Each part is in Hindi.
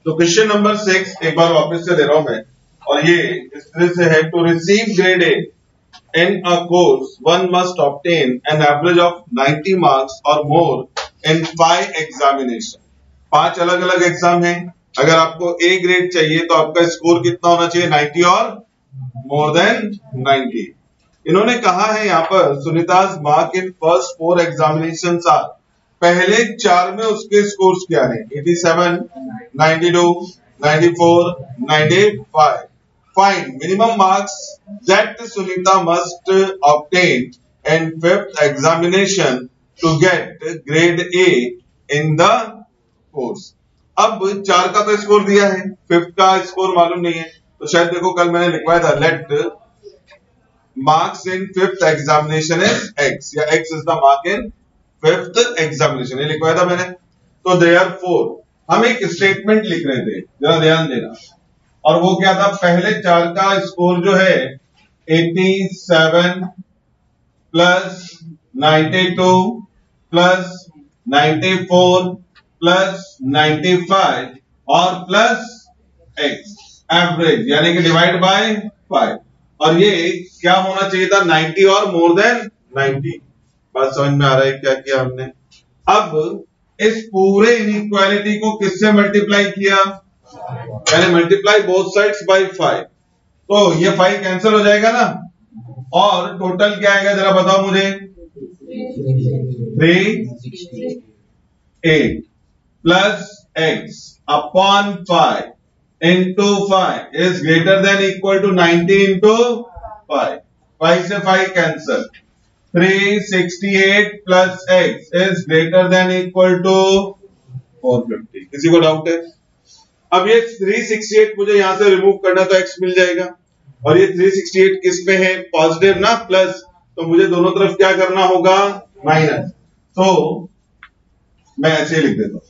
तो क्वेश्चन नंबर 6 एक बार वापस से दे रहा हूं मैं, और ये इस तरह से है, to receive grade A in a course one must obtain an average of 90 marks or more in 5 examination। 5 अलग अलग एग्जाम हैं। अगर आपको ए ग्रेड चाहिए तो आपका स्कोर कितना होना चाहिए? 90 और मोर देन 90। इन्होंने कहा है यहाँ पर Sunita's mark in first 4 examinations are, पहले 4 में उसके स्कोर्स क्या हैं? 87, 92, 94, 95। Find minimum marks that Sunita must obtain in 5th examination to get grade A in the course। अब 4 का तो स्कोर दिया है, 5th का स्कोर मालूम नहीं है, तो शायद देखो कल मैंने लिखवाया था let marks in 5th examination is x, या x is the mark in 5th examination, ये लिखवाया था मैंने। तो देयरफॉर हम एक स्टेटमेंट लिख रहे थे, जरा ध्यान देना, और वो क्या था? पहले 4 का स्कोर जो है 87 प्लस 92 प्लस 94 प्लस 95 और प्लस x एवरेज, यानी कि डिवाइड बाय 5, और ये क्या होना चाहिए था? 90 और मोर देन 90। बात समझ में आ रहा है क्या किया हमने? अब इस पूरे इनइक्वालिटी को किससे मल्टीप्लाई किया? पहले मल्टीप्लाई बोथ साइड्स बाय 5, तो ये 5 कैंसिल हो जाएगा ना, और टोटल क्या आएगा जरा बताओ मुझे? 368 plus x upon 5 into 5 is greater than equal to 90 into 5। 5 से 5 cancel, 368 plus x is greater than equal to 450। किसी को डाउट है? अब ये 368 मुझे यहां से रिमूव करना, तो x मिल जाएगा, और ये 368 किस में है? पॉजिटिव ना, प्लस, तो मुझे दोनों तरफ क्या करना होगा? माइनस। तो मैं ऐसे लिख देता हूं,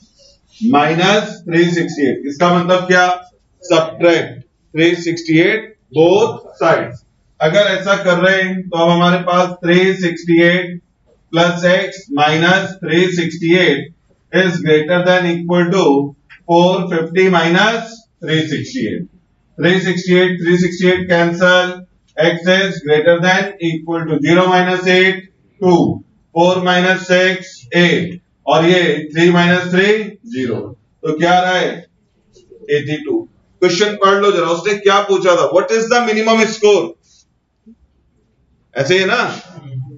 माइनस 368, इसका मतलब क्या? Subtract 368 both sides. अगर ऐसा कर रहे हैं तो अब हमारे पास 368 plus x minus 368 is greater than equal to 450 minus 368। 368 cancel, x is greater than equal to 0 minus 8 2, 4 minus 6 8, और ये 3 minus 3 0, तो क्या रहा है? 82। क्वेश्चन पढ़ लो जरा, उसने क्या पूछा था? What is the minimum score? ऐसे है ना,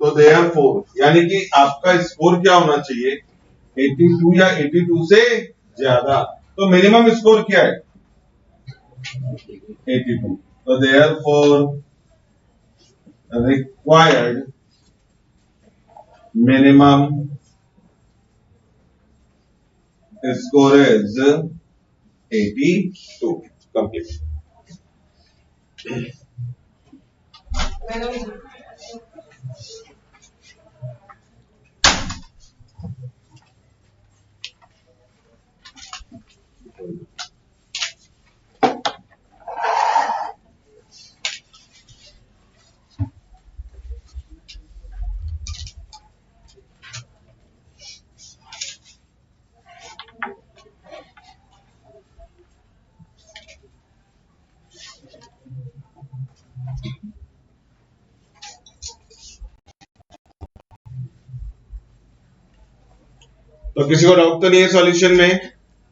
तो देयरफॉर यानी कि आपका स्कोर क्या होना चाहिए? 82 या 82 से ज्यादा। तो मिनिमम स्कोर क्या है? 82। तो therefore required minimum score is 82। Complete. तो किसी को डाउट तो नहीं है सॉल्यूशन में?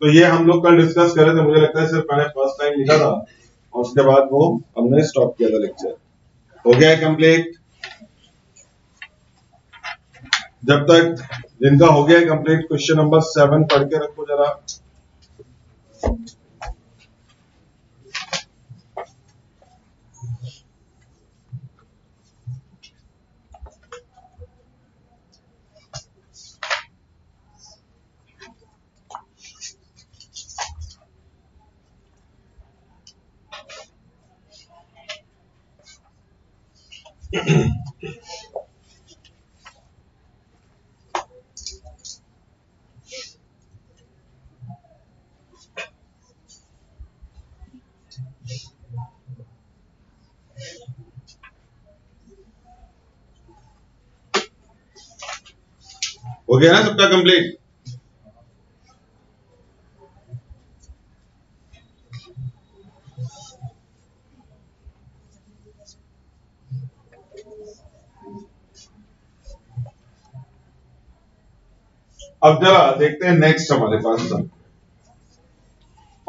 तो ये हम लोग कल डिस्कस कर रहे थे, मुझे लगता है सिर्फ मैंने फर्स्ट टाइम लिखा था और उसके बाद वो हमने स्टॉप किया था लेक्चर। हो गया है कंप्लीट? जब तक जिनका हो गया है कंप्लीट, क्वेश्चन नंबर 7 पढ़ के रखो जरा। हो गया ना सबका कंप्लीट? अब जरा देखते हैं नेक्स्ट हमारे पास sum.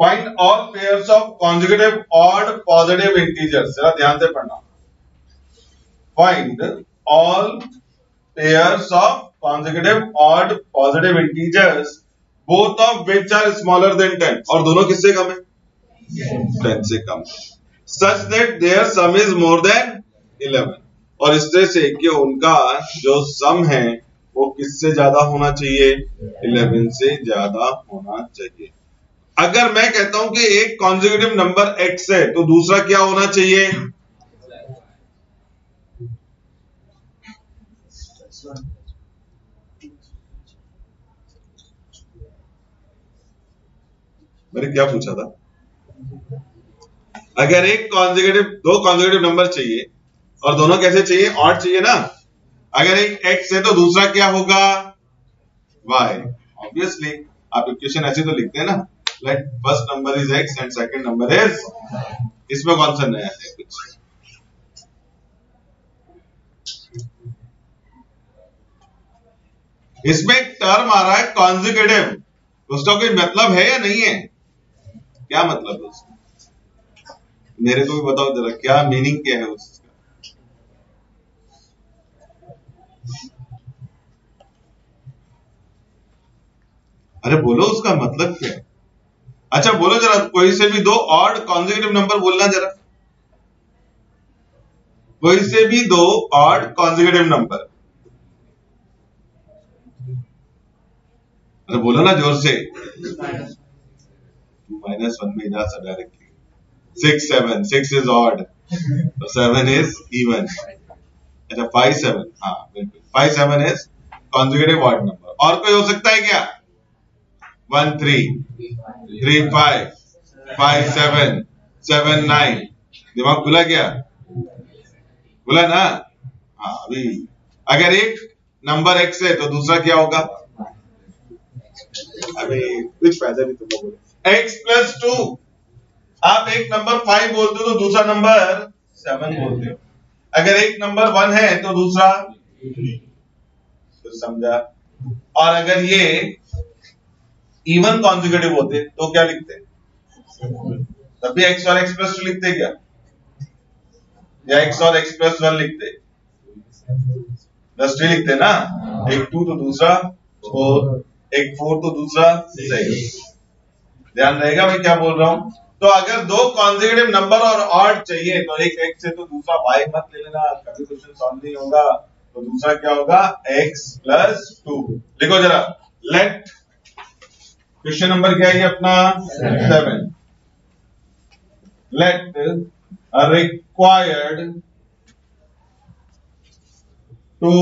Find all pairs of consecutive odd positive integers, जरा ध्यान से पढ़ना। Find all pairs of consecutive odd positive integers both of which are smaller than 10, और दोनों किससे कम है? 10 से कम, such that their sum is more than 11, और इस तरह से कि उनका जो सम है वो किससे ज्यादा होना चाहिए? 11 से ज्यादा होना चाहिए। अगर मैं कहता हूं कि एक कॉन्जिक्यूटिव नंबर x है तो दूसरा क्या होना चाहिए? मैंने क्या पूछा था? अगर एक कॉन्जिक्यूटिव, दो कॉन्जिक्यूटिव नंबर चाहिए और दोनों कैसे चाहिए? ऑड चाहिए ना। अगर एक x है तो दूसरा क्या होगा? y। ऑब्वियसली आप इक्वेशन ऐसे तो लिखते हैं ना, let first number is x and second number is, इसमें कौन सा नया है कुछ? इसमें एक टर्म आ रहा है कॉन्जिक्यूटिव, उसका कोई मतलब है या नहीं है? क्या मतलब है उसका? मेरे को भी बताओ जरा, क्या मीनिंग क्या है उसका? अरे बोलो उसका मतलब क्या है? अच्छा बोलो जरा, कोई से भी दो ऑड कॉन्जिक्यूटिव नंबर बोलना जरा, कोई से भी दो ऑड कॉन्जिक्यूटिव नंबर। अरे बोलो ना जोर से। -1 में जा सा डायरेक्टली। 6 7, 6 is odd, तो 7 is even। अच्छा 5 7, हाँ बिल्कुल 5 7 is consecutive odd number। और कोई हो सकता है क्या? 1 3 3 5 5 7 7 9। दिमाग खुला क्या? खुला ना? हाँ अभी अगर एक नंबर x है तो दूसरा क्या होगा? अभी कुछ फायदा नहीं तुमको बोले। x प्लस 2, आप एक नंबर 5 बोलते हो तो दूसरा नंबर 7 बोलते हो। अगर एक नंबर 1 है तो दूसरा, तो समझा। और अगर ये इवन कॉन्जुगेटिव होते तो क्या लिखते? तब भी x और x प्लस 2 लिखते क्या? या x और x प्लस 1 लिखते? प्लस 3 लिखते ना। एक 2 तो दूसरा 4, एक 4 तो दूसरा 6। ध्यान रहेगा मैं क्या बोल रहा हूं? तो अगर दो कॉन्जिक्यूटिव नंबर और ऑड चाहिए तो एक x है तो दूसरा y मत ले लेना, कभी क्वेश्चन सॉल्व नहीं होगा। तो दूसरा क्या होगा? x plus 2। लिखो जरा, लेट, क्वेश्चन नंबर क्या है अपना? 7। Let required two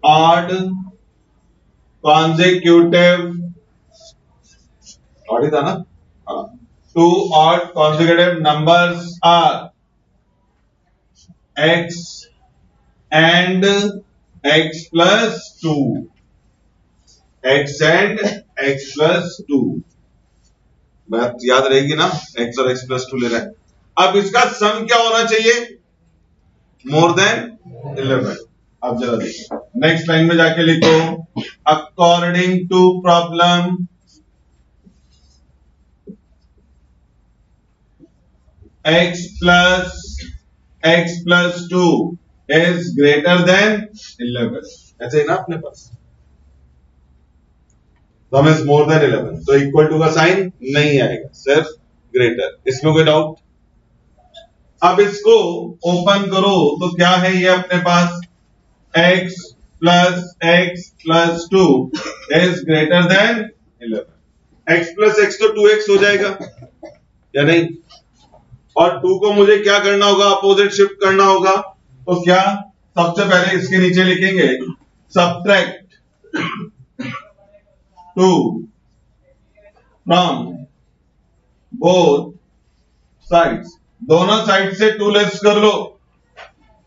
odd consecutive, odd ही था ना? हाँ, two odd consecutive numbers are x and x plus 2, x and x plus 2। बात याद रहेगी ना? x और x plus 2 ले रहा है। अब इसका सम क्या होना चाहिए? More than 11। अब जरा देखो नेक्स्ट लाइन में जाके लिखो, according to problem x plus 2 is greater than 11। ऐसे है ना अपने पास? सम इज मोर देन 11 तो इक्वल टू का साइन नहीं आएगा, सिर्फ ग्रेटर। इसमें कोई डाउट? अब इसको ओपन करो तो क्या है ये अपने पास? x plus 2 is greater than 11। x plus x तो 2x हो जाएगा या नहीं? और 2 को मुझे क्या करना होगा? अपोजिट शिफ्ट करना होगा। तो क्या? सबसे पहले इसके नीचे लिखेंगे सब्ट्रैक्ट 2 फ्रॉम बोथ साइड्स, दोनों साइड से 2 लेस कर लो।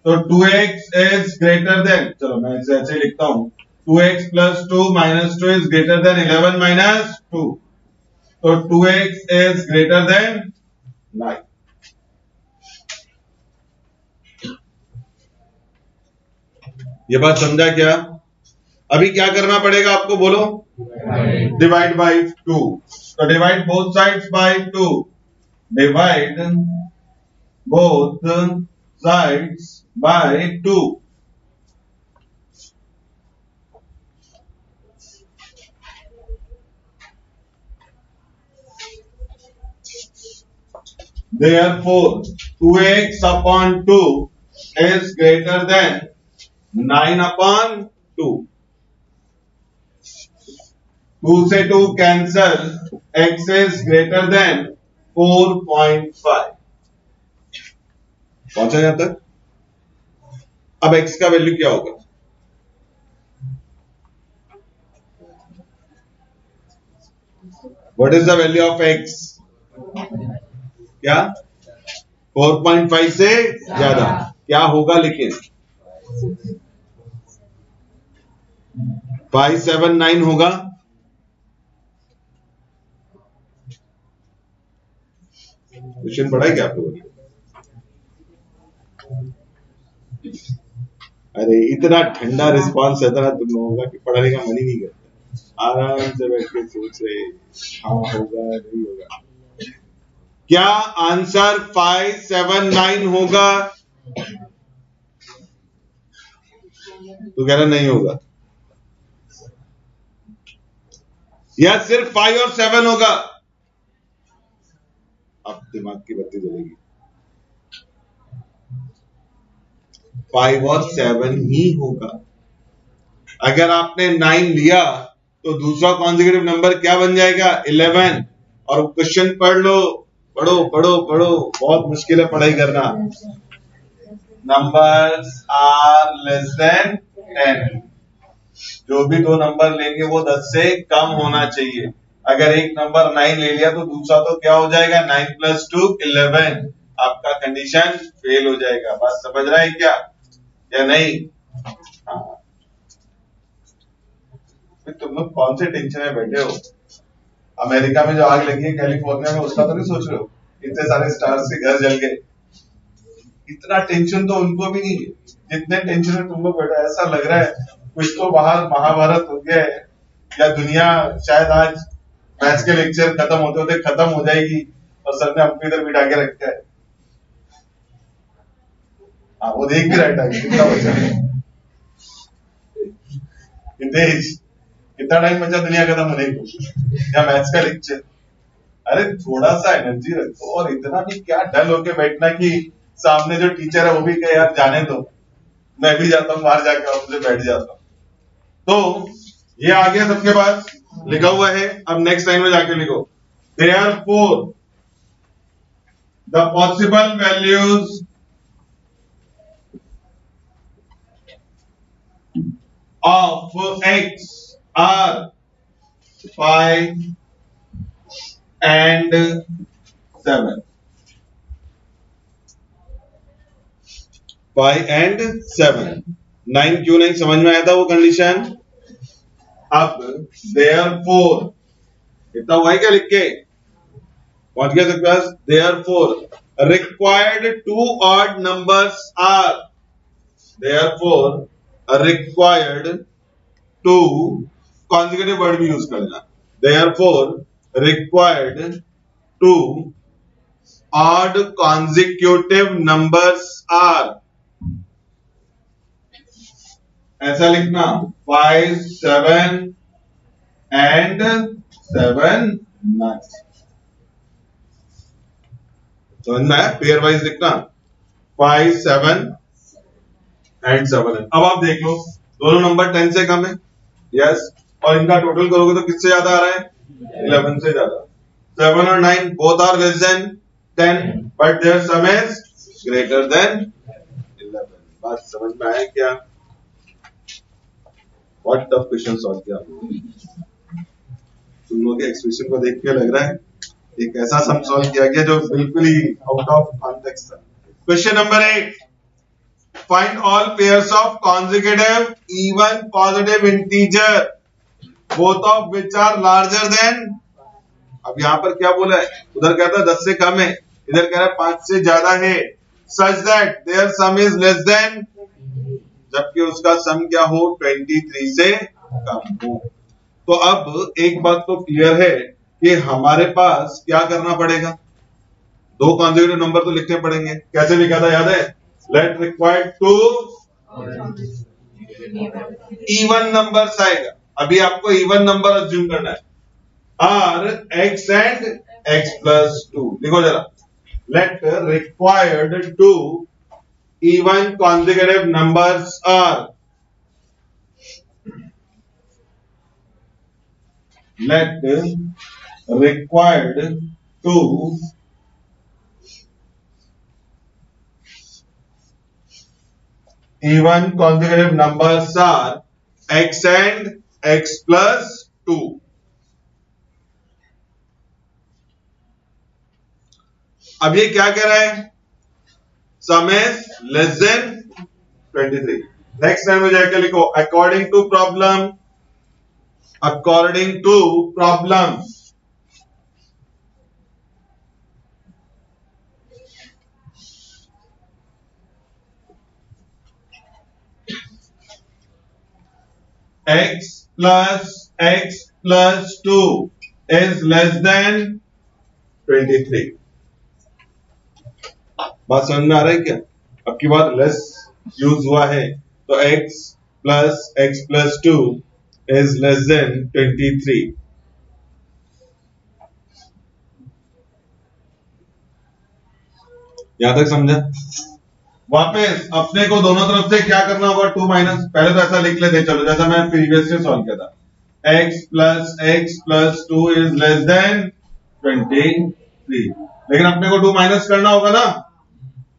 तो 2x इज ग्रेटर देन, चलो मैं इसे ऐसे लिखता हूं, 2x plus 2 minus 2 is greater than 11 minus 2। तो 2x is greater than 9। ये बात समझा क्या? अभी क्या करना पड़ेगा आपको, बोलो, डिवाइड बाई 2। तो divide both sides by 2, divide both sides by 2। Therefore, 2x upon 2 is greater than 9 upon 2. 2 से 2 cancel, x is greater than 4.5। पहुंचा यहां तक? अब x का वैल्यू क्या होगा? What is the value of x? क्या? 4.5 से ज्यादा क्या होगा? लेकिन 579 होगा। क्वेश्चन पढ़ा है क्या आप लोगों ने? अरे इतना ठंडा रिस्पांस रहता ना तुम लोगों का कि पढ़ने का मन ही नहीं करता। आराम से बैठ के सोच रहे हाँ होगा नहीं होगा। क्या आंसर 579 होगा? तो कह रहा नहीं होगा, या सिर्फ 5 और 7 होगा? अब दिमाग की बत्ती जलेगी। 5 और 7 ही होगा। अगर आपने 9 लिया तो दूसरा कॉन्जिक्यूटिव नंबर क्या बन जाएगा? 11। और क्वेश्चन पढ़ लो, पढ़ो पढ़ो पढ़ो, बहुत मुश्किल है पढ़ाई करना। Numbers are less than 10। जो भी दो नंबर लेंगे वो 10 से कम होना चाहिए। अगर एक नंबर 9 ले लिया तो दूसरा तो क्या हो जाएगा? 9 + 2 11। आपका कंडीशन फेल हो जाएगा। बात समझ रहा है क्या या नहीं? हाँ। तुम लोग कौन से टेंशन में बैठे हो? अमेरिका में जो आग लगी है कैलिफोर्निया में, उसका तो नहीं सोच रहे हो? इतने सारे स्टार्स के घर जल गए। इतना टेंशन तो उनको भी नहीं है जितने टेंशन में तुम लोग बैठे। ऐसा लग रहा है कुछ तो बाहर महाभारत हो गया है, या दुनिया शायद आज मैथ्स के लेक्चर खत्म होते होते खत्म हो जाएगी और सर ने हमको इधर बिठा के रखा है। हाँ, वो देख भी रहा है कितना बचा है। कितना टाइम बचा दुनिया खत्म होने को, या मैथ्स का लेक्चर। अरे थोड़ा सा एनर्जी रखो, और इतना भी क्या डल होके बैठना कि सामने जो टीचर है वो भी कहे यार जाने दो, मैं भी जाता हूँ बाहर जाकर ऑफिस बैठ जाता हूँ। तो ये आ गया सबके पास, लिखा हुआ है। अब नेक्स्ट लाइन में जाके लिखो, therefore the possible values of x are 5 and 7। 5 and 7। 9 क्यों नहीं समझ में आया था वो कंडीशन? अब therefore इतना हुआ है क्या लिख के? पहुंच गया सबके पास? therefore required two odd numbers are, therefore required two consecutive word भी यूज कर लेना। therefore required two odd consecutive numbers are, ऐसा लिखना 5 7 and 7 9। समझ में आया? पेयर वाइज लिखना 5 7 and 7। अब आप देख लो दोनों नंबर 10 से कम है, यस, और इनका टोटल करोगे तो किससे ज्यादा आ रहा है? 11 से ज्यादा। 7 और 9 both are less than 10 but their sum is greater than 11। बात समझ में आया क्या? बहुत टफ क्वेश्चन सॉल्व किया तुम लोगों के एक्सप्रेशन को देख के लग रहा है एक ऐसा सम सॉल्व किया गया जो बिल्कुल ही आउट ऑफ कॉन्टेक्स्ट था। Question number 8, find all pairs of consecutive even positive integer both of which are larger than। अब यहां पर क्या बोला है? उधर कहता है 10 से कम है, इधर कह रहा है 5 से ज्यादा है, such that their sum is less than, जबकि उसका सम क्या हो? 23 से कम हो। तो अब एक बात तो क्लियर है कि हमारे पास क्या करना पड़ेगा, दो कॉन्जिक्यूटिव नंबर तो लिखने पड़ेंगे। कैसे लिखा था याद है? Let required to even numbers आएगा। अभी आपको इवन नंबर अज्यूम करना है। R X and X plus two, लिखो जरा। Let required to even consecutive numbers are, let required to even consecutive numbers are x and x plus 2। अब ये क्या कह रहा है? Sum is less than 23। Next time में जाकर लिखो according to problem, according to problem x plus 2 is less than 23। बात समझ में आ रहा है क्या? अब की बार लेस यूज हुआ है तो x plus 2 is less than 23। यहां तक समझा? वापस अपने को दोनों तरफ से क्या करना होगा? 2 माइनस, पहले तो ऐसा लिख लेते चलो जैसा मैंने प्रीवियसली सॉल्व किया था। x plus 2 is less than 23, लेकिन अपने को 2 माइनस करना होगा ना,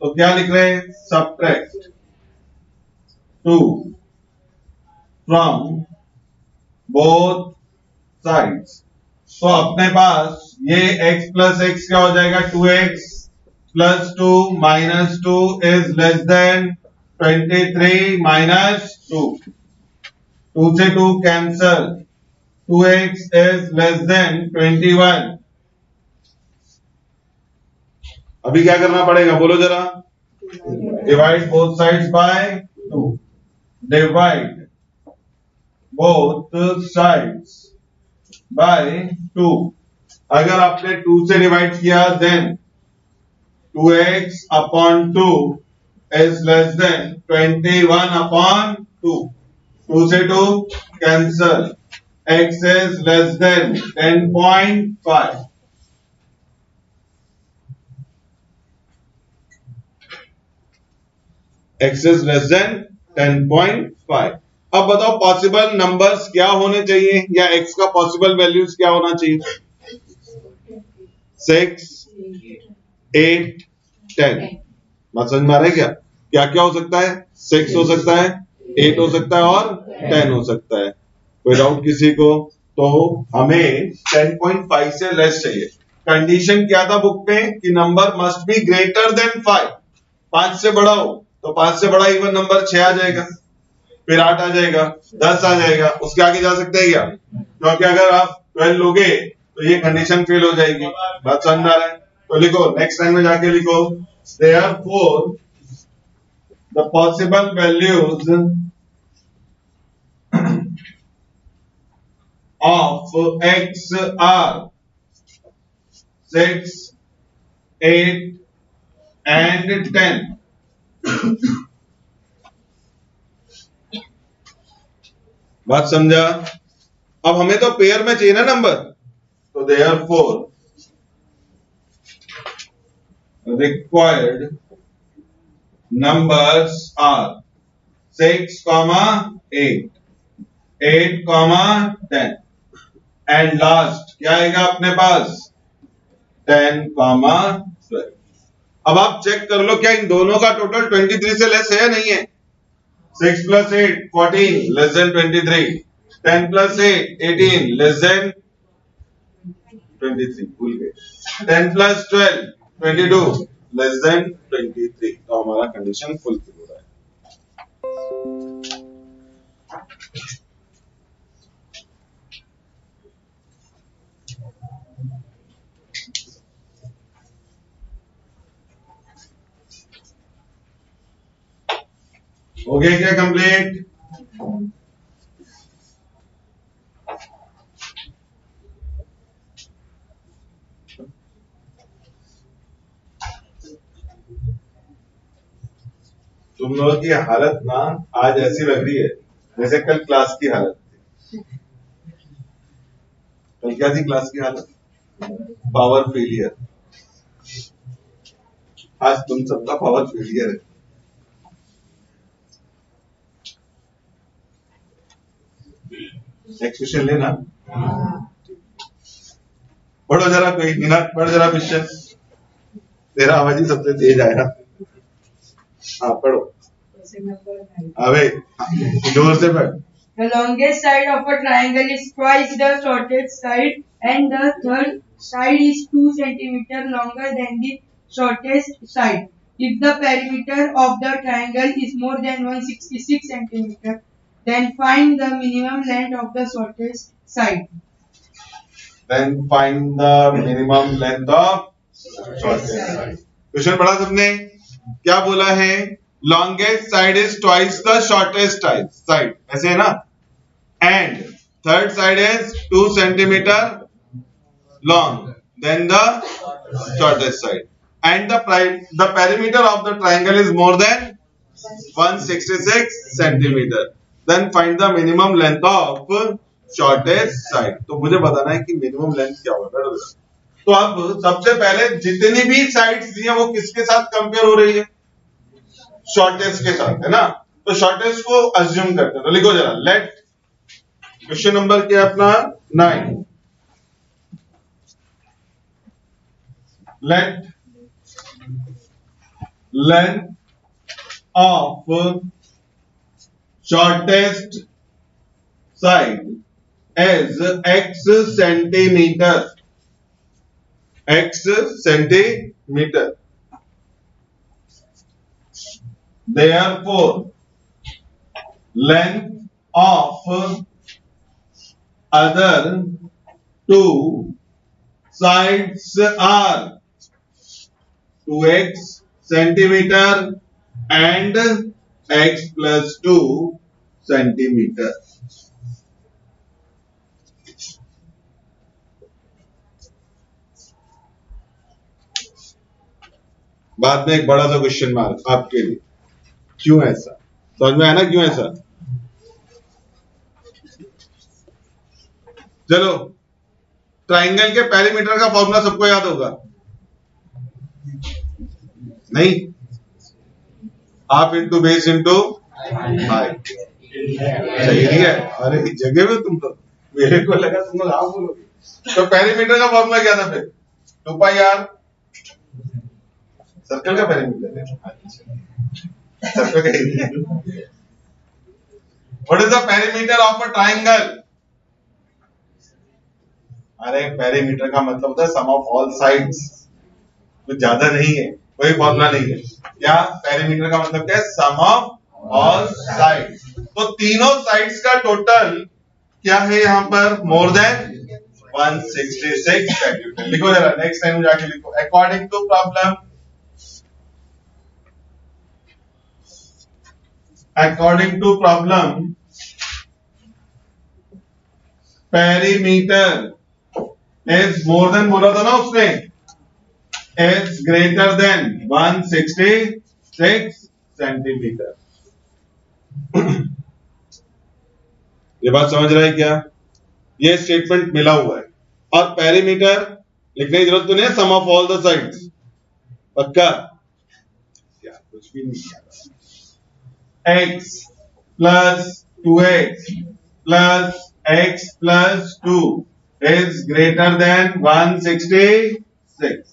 तो क्या लिख रहे हैं? Subtract 2 from both sides. तो अपने पास ये x प्लस एक्स क्या हो जाएगा? 2x plus 2 minus 2 is less than 23 minus 2। 2 से 2 cancel, 2x is less then 21। अभी क्या करना पड़ेगा बोलो जरा? Divide both sides by 2। Divide both sides by 2। अगर आपने 2 से डिवाइड किया then 2x upon 2 is less than 21 upon 2। 2 से 2 cancel, x is less than 10.5। x is less than 10.5। अब बताओ पॉसिबल नंबर्स क्या होने चाहिए, या x का पॉसिबल वैल्यूज क्या होना चाहिए? 6, 8, 10। बात समझ में आ रहा है क्या? क्या क्या हो सकता है? 6 हो सकता है, 8 हो सकता है और 10 हो सकता है। कोई डाउट किसी को? तो हमें 10.5 से लेस चाहिए। कंडीशन क्या था बुक पे कि number must be greater than 5। 5 से बड़ा हो तो 5 से बड़ा इवन नंबर 6 आ जाएगा, फिर 8 आ जाएगा, 10 आ जाएगा, उसके आगे जा सकते हैं क्या? क्योंकि अगर आप 12 लोगे तो ये कंडीशन फेल हो जाएगी। बात समझ में आ रहा है? तो लिखो नेक्स्ट टाइम में जाके लिखो therefore the possible values of x are 6, 8 and 10। बात समझा? अब हमें तो पेयर में चाहिए ना नंबर, तो therefore required numbers are 6, 8, 8, 10 and last क्या आएगा अपने पास? 10, 12। अब आप चेक कर लो क्या इन दोनों का टोटल 23 से लेस है या नहीं है? 6 plus 8 14 less than 23, 10 plus 8 18 less than 23, भूल गए, 10 प्लस 12 22 लेस देन 23। तो हमारा कंडीशन फुलफिल हो रहा है। हो गया क्या कंप्लीट? तुम लोगों की हालत ना आज ऐसी लग रही है जैसे कल क्लास की हालत थी। कल क्या थी क्लास की हालत? Power failure. आज तुम सबका पावर फेलियर है। नेक्स्ट क्वेश्चन लेना। पढ़ो जरा, कोई मिनट पढ़ जरा क्वेश्चन। तेरा आवाज ही सबसे तेज आया। हाँ पढ़ो। अबे जोर से पढ़। The longest side of a triangle is twice the shortest side, and the third side is 2 centimeters longer than the shortest side. If the perimeter of the triangle is more than 166 centimeters, then find the minimum length of the shortest side. Then find the minimum length of shortest side. Question पढ़ा सबने? क्या बोला है? Longest side is twice the shortest side. ऐसे है ना? And third side is 2 centimeter long than the shortest side. And the perimeter of the triangle is more than 166 centimeter. Then find the minimum length of shortest side. तो मुझे बताना है कि minimum length क्या होगा। तो अब सबसे पहले जितनी भी साइड्स दी हैं वो किसके साथ कंपेयर हो रही है? शॉर्टेस्ट के साथ, है ना? तो शॉर्टेस्ट को अज्यूम करते हैं। तो लिखो जरा, लेट क्वेश्चन नंबर क्या अपना 9। Let length of shortest side as x centimetre. x centimetre. Therefore, length of other two sides are 2x centimeter and x plus 2 centimeter. बाद में एक बड़ा सा क्वेश्चन मार्क आपके लिए, क्यों ऐसा? समझ में आया ना क्यों ऐसा? चलो, ट्राइंगल के पेरीमीटर का फॉर्मूला सबको याद होगा? नहीं? Half into base into height. सही है। अरे जगह में तुम तो, मेरे को लगा तुम लोग हाफ बोलोगे। तो पेरीमीटर का फॉर्मूला क्या था फिर? 2 पाई आर। सर्कल का पेरीमीटर है। सर्कल का What is the perimeter of a triangle? अरे पेरीमीटर का मतलब होता है सम ऑफ ऑल साइड्स। कुछ ज्यादा नहीं है, कोई फॉर्मूला नहीं है। क्या पेरीमीटर का मतलब क्या है? Sum of all sides. तो तीनों साइड्स का टोटल क्या है यहाँ पर? More than 166 centimetre. लिखो जरा, नेक्स्ट टाइम जाके लिखो। According to problem, according to problem, perimeter is more than, बोला था ना उसने, is greater than 166 सेंटीमीटर। ये बात समझ रहे हैं क्या? ये स्टेटमेंट मिला हुआ है और पेरीमीटर लिखने की जरूरत तो नहीं है, sum of all the sides. पक्का? क्या कुछ भी नहीं किया। x plus 2x plus x plus 2 is greater than 166।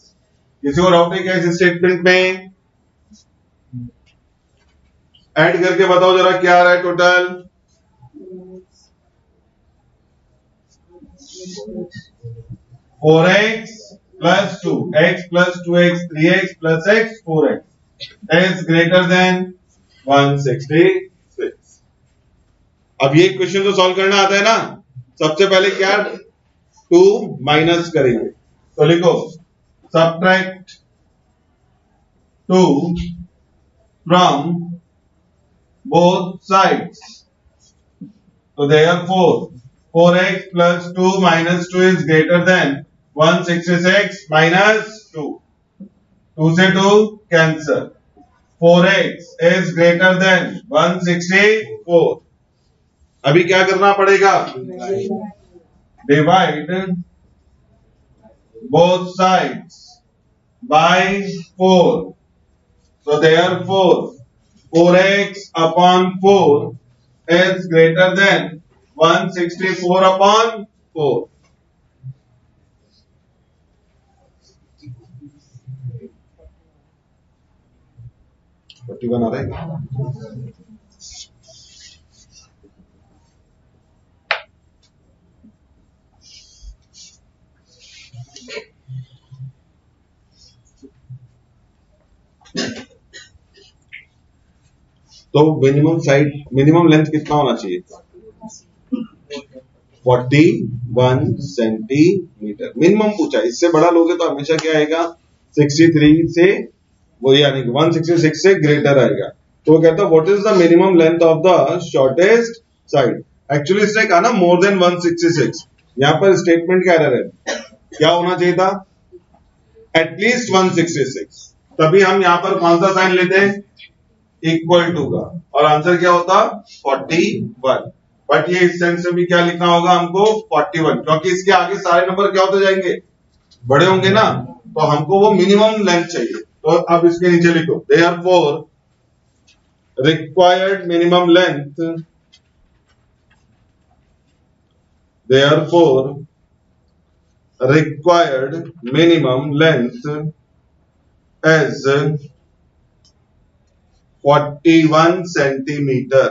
किसी को डाउट है क्या इस स्टेटमेंट में? ऐड करके बताओ जरा क्या आ रहा है total? 4x plus 2, x plus 2x 3x plus x 4x is greater than 166। अब ये क्वेश्चन तो सॉल्व करना आता है ना? सबसे पहले क्या 2 माइनस करेंगे। तो लिखो सब्ट्रैक्ट 2 फ्रॉम बोथ साइड्स। तो therefore 4x plus 2 minus 2 is greater than 166 minus 2। 2 से 2 cancer, 4x is greater than 164. अभी क्या करना पड़ेगा? Divide both sides by 4. So therefore 4x upon 4 is greater than 164 upon 4. पट्टी बना रहे हैं। तो मिनिमम लेंथ कितना होना चाहिए? 41 सेंटीमीटर मिनिमम पूछा। इससे बड़ा लोगे तो हमेशा क्या आएगा? 63 से वो यानी कि 166 से ग्रेटर आएगा। तो वो कहता है what is the minimum length of the shortest side. Actually इसने कहा ना मोर देन 166। यहाँ पर स्टेटमेंट क्या एरर है? क्या होना चाहिए था? एटलीस्ट 166। तभी हम यहाँ पर कौन सा साइन लेते हैं? इक्वल टू का। और आंसर क्या होता? 41। बट ये इस सेंस में भी क्या लिखना होगा हमको? 41, क्योंकि इसके आगे सारे नंबर क्या होते जाएंगे? बड़े होंगे ना, तो हमको वो मिनिमम लेंथ चाहिए। तो अब इसके नीचे लिखो therefore required minimum length, therefore required minimum length is 41 centimeter.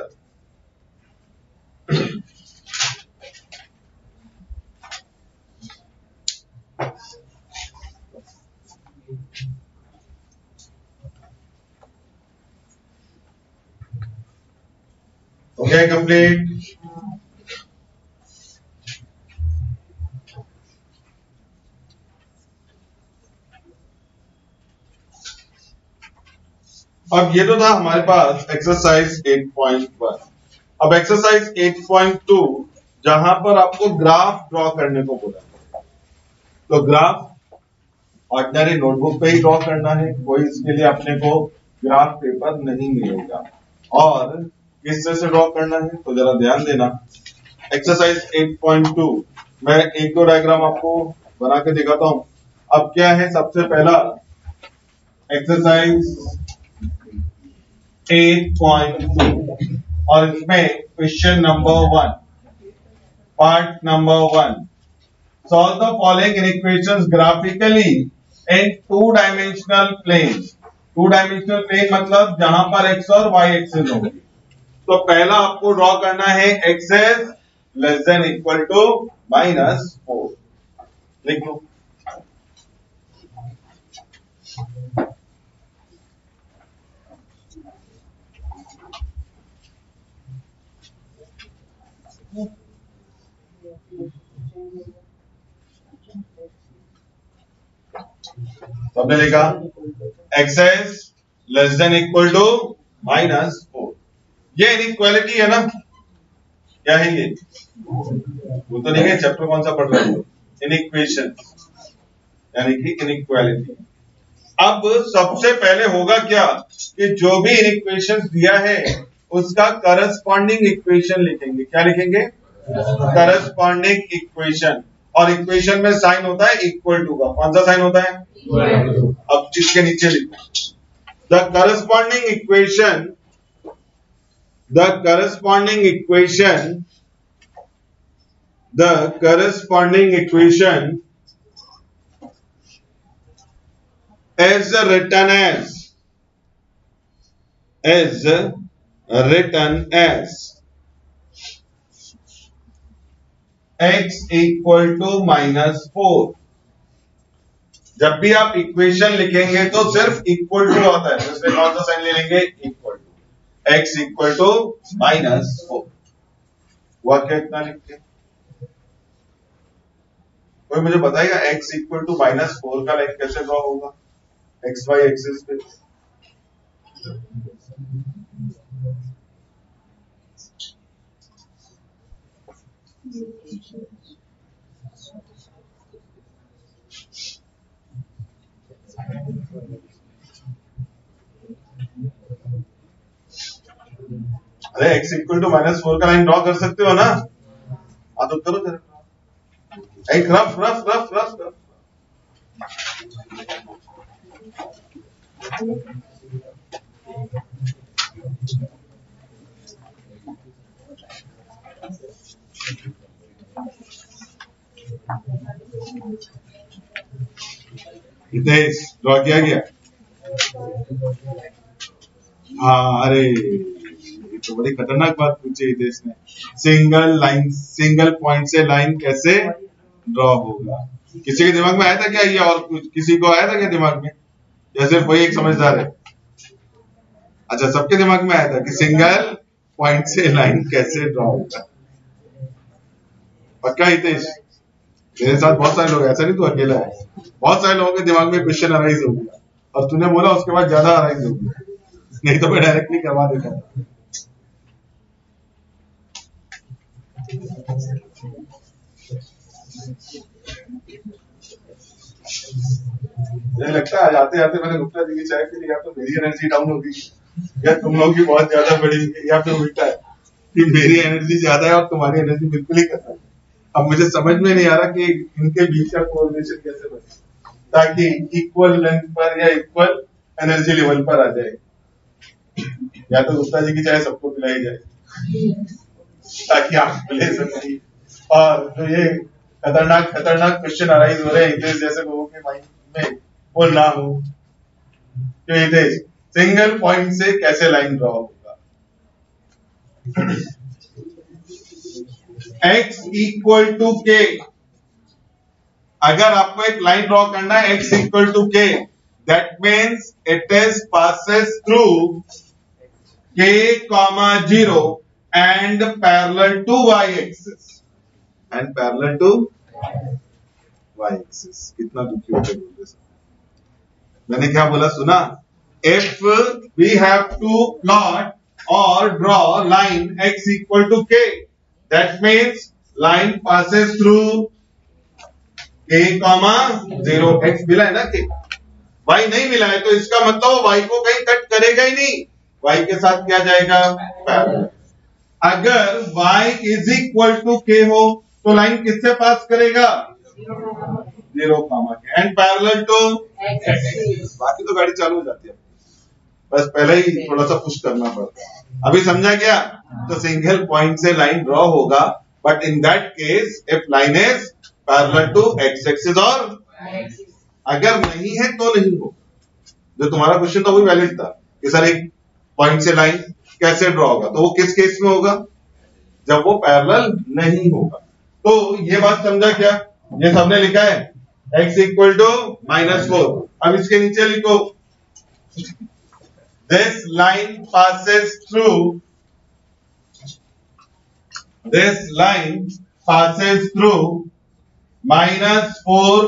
Okay, complete. अब ये तो था हमारे पास एक्सरसाइज 8.1। अब एक्सरसाइज 8.2 जहां पर आपको ग्राफ ड्रॉ करने को बोला। तो ग्राफ ऑर्डिनरी नोटबुक पे ही ड्रॉ करना है, कोई इसके लिए अपने को ग्राफ पेपर नहीं मिलेगा। और किस तरह से ड्रॉ करना है तो जरा ध्यान देना। एक्सरसाइज 8.2 मैं एक दो डायग्राम आपको बना के दिखाता हूं। अब क्या है, सबसे पहला एक्सरसाइज 8.2 और इसमें question number 1, part number 1, solve the following equations graphically in two dimensional plane. Two dimensional plane मतलब जहां पर एक्स और वाई एक्सिस होंगे। तो पहला आपको ड्रॉ करना है x is less than equal to -4। लिख लो। सबने लिखा x is less than equal to -4। ये इनइक्वालिटी है ना, क्या है ये? वो तो नहीं है, चैप्टर कौन सा पढ़ रहे हो? इनइक्वेशन यानी कि इनइक्वालिटी। अब सबसे पहले होगा क्या कि जो भी इक्वेशन दिया है उसका करस्पॉन्डिंग इक्वेशन लिखेंगे। क्या लिखेंगे? Corresponding equation. और इक्वेशन में साइन होता है इक्वल टू का। कौन सा साइन होता है? अब इसके नीचे लिखो the corresponding equation, the corresponding equation, the corresponding equation is written as x equal to -4। जब भी आप इक्वेशन लिखेंगे तो सिर्फ इक्वल टू आता है, तो इसमें कौन सा साइन ले लेंगे? Equal to. x equal to -4 हुआ क्या? इतना लिखते हैं। कोई मुझे बताएगा x इक्वल टू -4 का लाइन कैसे ड्रॉ होगा एक्स वाई एक्सिस पे? अरे x इक्वल टू -4 का लाइन ड्रॉ कर सकते हो ना? हाँ तो करो जरा, एक rough rough rough rough rough. Hitesh draw किया गया? हाँ, अरे ये तो बड़ी खतरनाक बात पूछी हितेश ने। सिंगल पॉइंट से लाइन कैसे ड्रॉ होगा? किसी के दिमाग में आया था क्या ये, और कुछ किसी को आया था क्या दिमाग में, या सिर्फ वही एक समझदार है? अच्छा, सबके दिमाग में आया था कि सिंगल पॉइंट से लाइन कैसे ड्रॉ होगा। पक्का हितेश? मेरे साथ बहुत सारे लोग, ऐसा नहीं तू अकेला है, बहुत सारे लोगों के दिमाग में क्वेश्चन अराइज हो गया और तूने बोला उसके बाद ज्यादा अराइज हो गया, नहीं तो मैं डायरेक्टली करवा देता। मुझे लगता है आज आते आते मैंने गुप्ता जी की चाय पी ली, या तो मेरी एनर्जी डाउन होगी या तुम लोगों की बहुत ज्यादा बढ़ी हुई, या फिर उल्टा है कि मेरी एनर्जी ज्यादा है और तुम्हारी एनर्जी बिल्कुल ही कम है। अब मुझे समझ में नहीं आ रहा कि इनके बीच का कोऑर्डिनेशन कैसे बने ताकि इक्वल लेंथ पर या इक्वल एनर्जी लेवल पर आ जाए। या तो गुप्ता जी की चाय सबको पिलाई जाए ताकि आप ले सकें, और जो ये खतरनाक खतरनाक क्वेश्चन अराइज हो रहे हैं हितेश जैसे लोगों के माइंड में, वो ना हो। तो हितेश, सिंगल पॉइंट से कैसे लाइन ड्रॉ होगा? x इक्वल टू के, अगर आपको एक लाइन ड्रॉ करना है x इक्वल टू के, that means it is passes through k, 0 and parallel to y axis and parallel to y axis। कितना दुखी होकर बोल रहे, मैंने क्या बोला सुना? If we have to plot or draw line x equal to k, that means line passes through k, 0। x मिला है ना k, y नहीं मिला है तो इसका मतलब y को कहीं कट करेगा ही नहीं, y के साथ क्या जाएगा? पैरेलल। अगर y is equal to k हो तो लाइन किससे पास करेगा? 0, के, एंड पैरेलल टू x। बाकी तो गाड़ी चालू हो जाती है, बस पहले ही थोड़ा सा पुश करना पड़ता है। अभी समझा क्या? तो सिंगल पॉइंट से लाइन ड्रॉ होगा, but in that case if line is parallel to x axis, और अगर नहीं है तो नहीं होगा। जो तुम्हारा क्वेश्चन था वही वैलिड था कि सर एक पॉइंट से लाइन कैसे ड्रॉ होगा, तो वो किस केस में होगा? जब वो पैरेलल नहीं होगा। तो ये बात समझा क्या? ये सबने लिखा है x इक्वल टू -4। अब इसके नीचे लिखो this line passes through -4,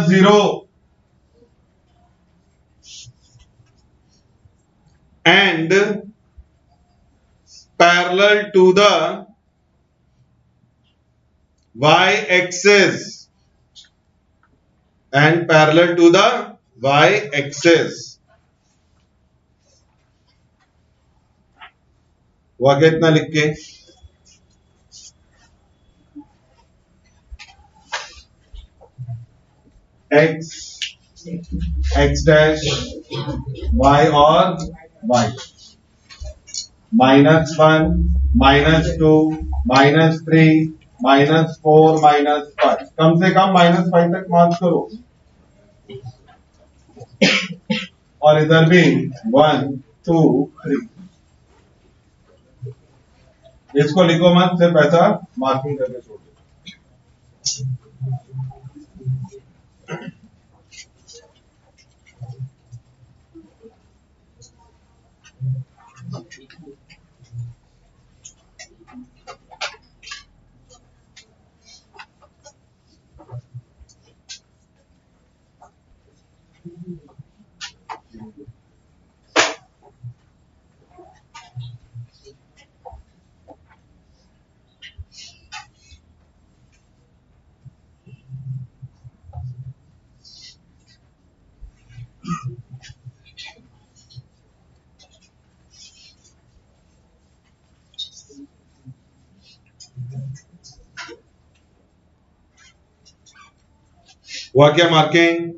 0 and parallel to the y axis and parallel to the y axis। हुआ क्या इतना लिख के? x dash y और y, -1, -2, -3, -4, -5, कम से कम -5 तक मार्क करो, और इधर भी 1, 2, 3। इसको लिखो मत, सिर्फ ऐसा मार्किंग करके छोड़ दो। हुआ क्या मार्किंग?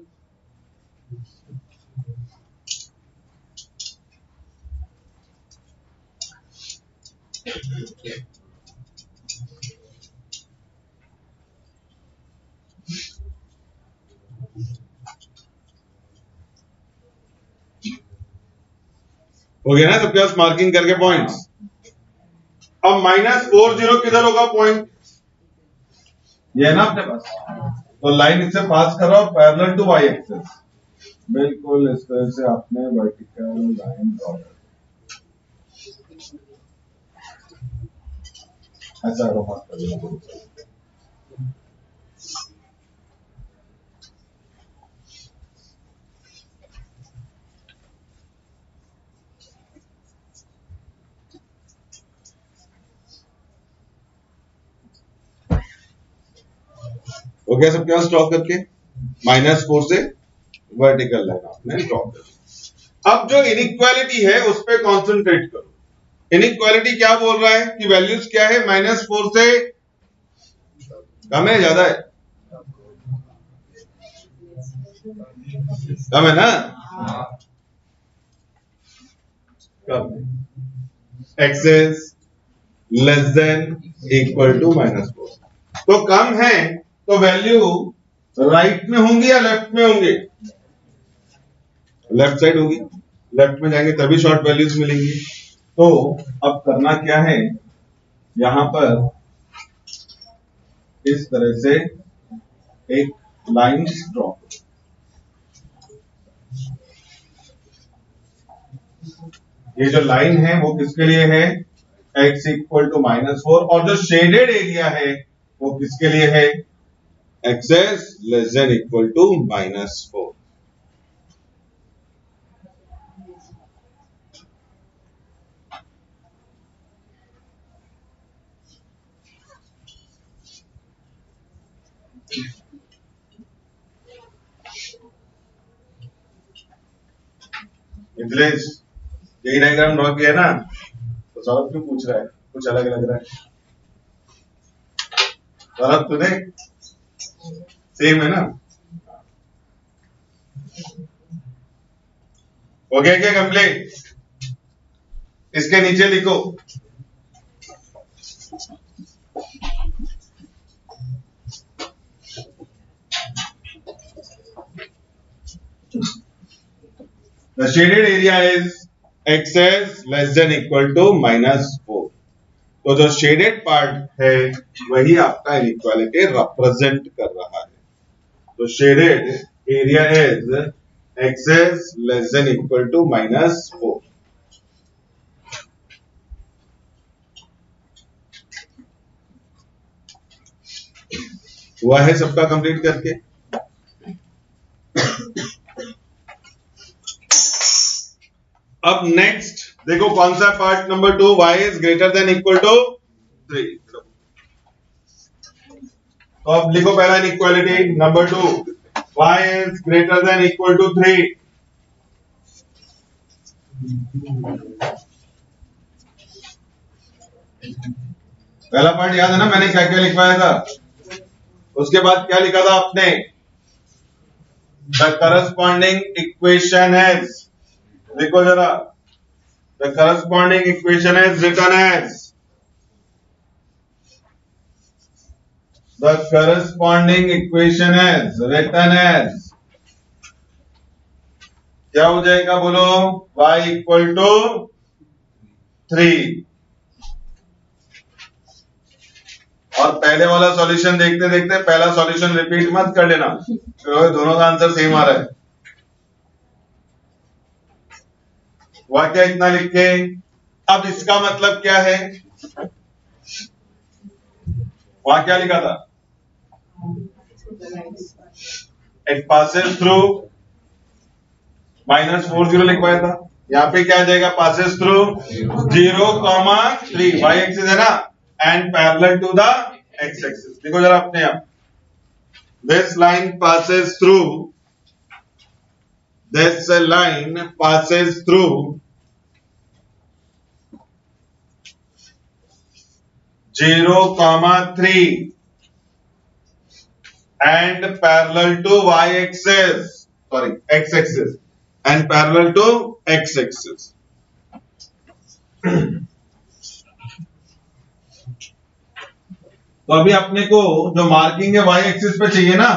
हो गया ना सबके पास मार्किंग करके पॉइंट्स। अब -40 किधर होगा पॉइंट? ये है ना अपने पास। तो लाइन इससे पास करो पैरेलल टू वाई एक्सिस। बिल्कुल इस तरह से आपने वर्टिकल लाइन ड्रॉ कर, ऐसा रो मार्क कर देना। हो गया सबके पास ड्रॉ करके? -4 से वर्टिकल लाइन आपने ड्रॉ कर। अब जो इनइक्वालिटी है उस पर कॉन्सेंट्रेट करो। इनइक्वालिटी क्या बोल रहा है कि वैल्यूज क्या है? -4 से कम है ज्यादा है? कम है ना? कम है। X is less than equal to -4। तो कम है तो वैल्यू राइट में होंगी या लेफ्ट में होंगे? लेफ्ट साइड होगी। लेफ्ट में जाएंगे तभी शॉर्ट वैल्यूज मिलेंगी। तो अब करना क्या है, यहां पर इस तरह से एक लाइन ड्रॉ। ये जो लाइन है वो किसके लिए है? x equal to -4। और जो शेडेड एरिया है वो किसके लिए है? X is less than equal to -4। Mithilesh, यही डायग्राम ड्रॉ किया ना, तो सौरभ क्यों पूछ रहा है? कुछ अलग लग रहा है। सौरभ तो देख सेम है ना। हो गया क्या कंप्लीट? इसके नीचे लिखो the shaded area is excess less than equal to -4। तो जो शेडेड पार्ट है वही आपका इनइक्वालिटी रिप्रेजेंट कर रहा है। तो shaded area is x is less than equal to -4। हुआ है सबका कंप्लीट करके? अब नेक्स्ट देखो कौन सा part number 2, y is greater than equal to 3। तो अब लिखो पहला inequality number 2, y is greater than equal to 3। पहला पार्ट याद है ना मैंने क्या क्या लिखवाया था? उसके बाद क्या लिखा था आपने? द करस्पॉन्डिंग इक्वेशन इज, देखो जरा, the corresponding equation is written as, the corresponding equation is written as, क्या हो जाएगा बोलो? y equal to 3। और पहले वाला सॉल्यूशन देखते देखते पहला सॉल्यूशन रिपीट मत कर लेना, दोनों का आंसर सेम आ रहा है। वह क्या इतना लिख के? अब इसका मतलब क्या है? वहां क्या लिखा था? इट पासेस थ्रू -40 लिखवाया था। यहाँ पे क्या आ जाएगा? पासेस थ्रू 0,3, y एक्सिस है ना, and parallel to the x axis. देखो जरा अपने आप, this line passes through, this line passes through 0,3 and parallel to y-axis, sorry, x-axis, and parallel to x-axis. तो अभी अपने को जो मार्किंग है वाई एक्सिस पे चाहिए ना,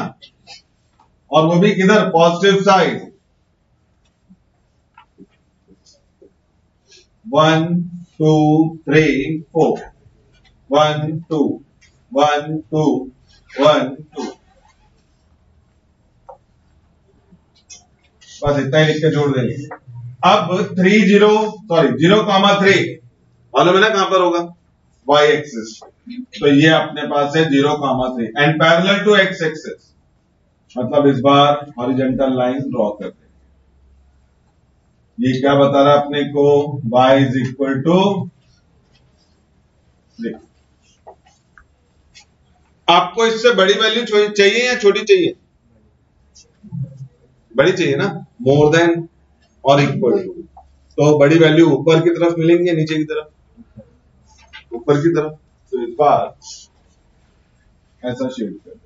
और वो भी किधर, पॉजिटिव साइड. 1 2 3 4 1 2 1 2 1 2. बस इतना ही लिख के जोड़ देंगे. अब 3 0 सॉरी 0,3 मालूम है ना कहां पर होगा, y एक्सिस. तो ये अपने पास है 0,3 and parallel to x axis. मतलब इस बार हॉरिजॉन्टल लाइन ड्रॉ कर दे. ये क्या बता रहा है अपने को, y इज इक्वल टू, आपको इससे बड़ी वैल्यू चाहिए या छोटी चाहिए? बड़ी चाहिए ना, मोर देन और इक्वल टू. तो बड़ी वैल्यू ऊपर की तरफ मिलेंगी या नीचे की तरफ? ऊपर की तरफ. तो इस बार ऐसा शेड कर दो.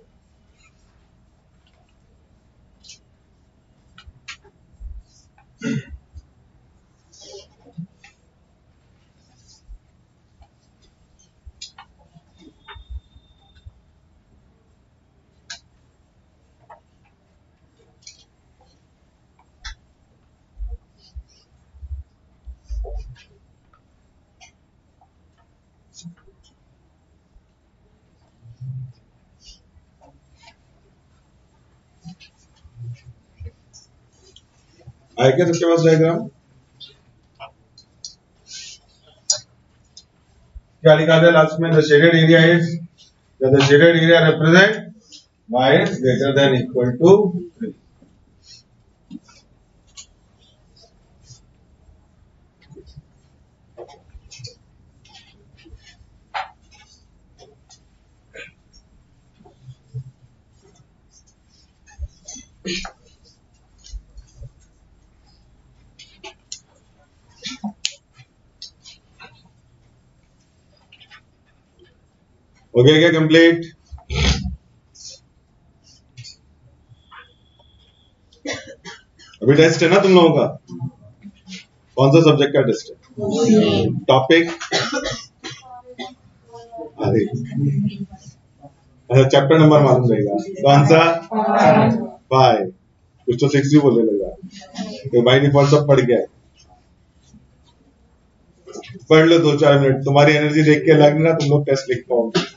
आए क्या सबके पास डायग्राम? क्या लिखा था लास्ट में? The shaded area is, the shaded area represent y is greater than equal to 3. हो गया क्या कंप्लीट? अभी टेस्ट है ना तुम लोगों का? कौन सा सब्जेक्ट का टेस्ट है? टॉपिक? अरे अच्छा, चैप्टर नंबर मालूम रहेगा कौन सा? 5. कुछ तो 6 भी बोलने लगा. तो बाय डिफॉल्ट सब पढ़ गया है. पढ़ लो 2-4 मिनट. तुम्हारी एनर्जी देख के लग ना तुम लोग टेस्ट लिख पाओगे.